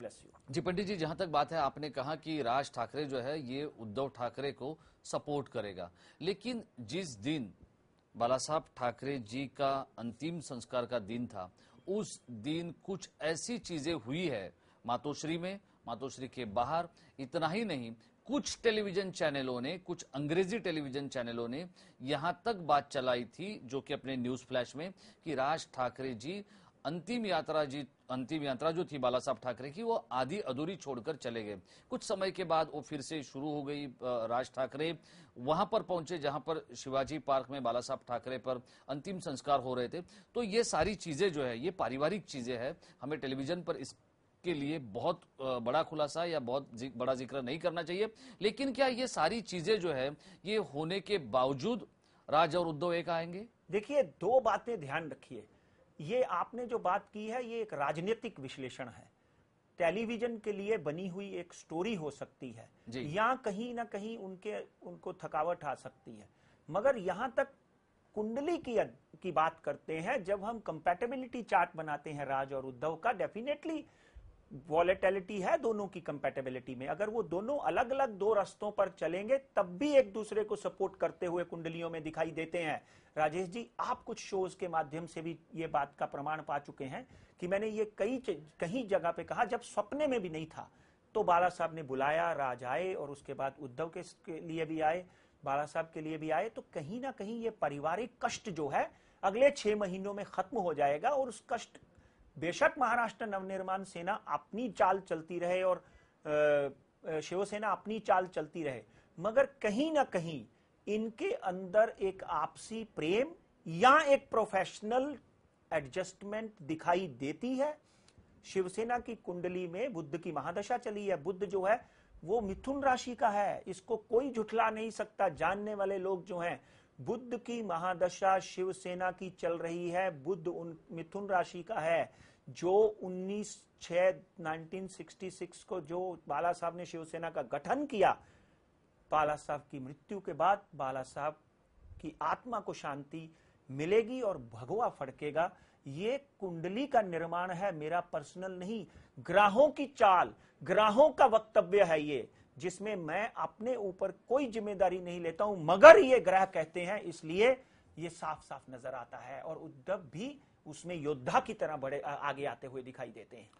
Bless you. जी पंडित जी, जहां तक बात है, आपने कहा कि राज ठाकरे जो है ये उद्धव ठाकरे को सपोर्ट करेगा, लेकिन जिस दिन बाला साहब ठाकरे जी का अंतिम संस्कार का दिन था, उस दिन कुछ ऐसी चीजें हुई है मातोश्री में, मातोश्री के बाहर। इतना ही नहीं, कुछ टेलीविजन चैनलों ने, कुछ अंग्रेजी टेलीविजन चैनलों ने यहां तक बात चलाई थी, जो कि अपने न्यूज फ्लैश में, कि राज ठाकरे जी अंतिम यात्रा जो थी बाला साहब ठाकरे की, वो आधी अधूरी छोड़कर चले गए। कुछ समय के बाद वो फिर से शुरू हो गई। राज ठाकरे वहां पर पहुंचे जहां पर शिवाजी पार्क में बाला साहब ठाकरे पर अंतिम संस्कार हो रहे थे। तो ये सारी चीजें जो है, ये पारिवारिक चीजें हैं, हमें टेलीविजन पर इसके लिए बहुत बड़ा खुलासा या बहुत बड़ा जिक्र नहीं करना चाहिए। लेकिन क्या ये सारी चीजें जो है, ये होने के बावजूद राज और उद्धव एक आएंगे? देखिए, दो बातें ध्यान रखिए। ये आपने जो बात की है, ये एक राजनीतिक विश्लेषण है, टेलीविजन के लिए बनी हुई एक स्टोरी हो सकती है, या कहीं ना कहीं उनको थकावट आ सकती है। मगर यहां तक कुंडली की बात करते हैं, जब हम कंपैटिबिलिटी चार्ट बनाते हैं राज और उद्धव का, डेफिनेटली वॉलेटिलिटी है दोनों की कंपैटिबिलिटी में। अगर वो दोनों अलग अलग दो रास्तों पर चलेंगे तब भी एक दूसरे को सपोर्ट करते हुए कुंडलियों में दिखाई देते हैं। राजेश जी, आप कुछ शोज के माध्यम से भी ये बात का प्रमाण पा चुके हैं कि मैंने ये कई जगह पे कहा, जब सपने में भी नहीं था तो बाला साहब ने बुलाया, राज आए, और उसके बाद उद्धव के लिए भी आए, बाला साहब के लिए भी आए। तो कहीं ना कहीं ये पारिवारिक कष्ट जो है अगले 6 महीनों में खत्म हो जाएगा। और उस कष्ट, बेशक महाराष्ट्र नवनिर्माण सेना अपनी चाल चलती रहे और शिवसेना अपनी चाल चलती रहे, मगर कहीं ना कहीं इनके अंदर एक आपसी प्रेम या एक प्रोफेशनल एडजस्टमेंट दिखाई देती है। शिवसेना की कुंडली में बुध की महादशा चली है। बुध जो है वो मिथुन राशि का है, इसको कोई झुठला नहीं सकता। जानने वाले लोग जो हैं, बुध की महादशा शिवसेना की चल रही है। बुध मिथुन राशि का है, जो 1966 को जो बाला साहब ने शिवसेना का गठन किया, बाला साहब की मृत्यु के बाद बाला साहब की आत्मा को शांति मिलेगी और भगवा फड़केगा। ये कुंडली का निर्माण है, मेरा पर्सनल नहीं, ग्रहों की चाल, ग्रहों का वक्तव्य है ये, जिसमें मैं अपने ऊपर कोई जिम्मेदारी नहीं लेता हूं, मगर ये ग्रह कहते हैं, इसलिए ये साफ साफ नजर आता है। और उद्धव भी उसमें योद्धा की तरह बड़े आगे आते हुए दिखाई देते हैं।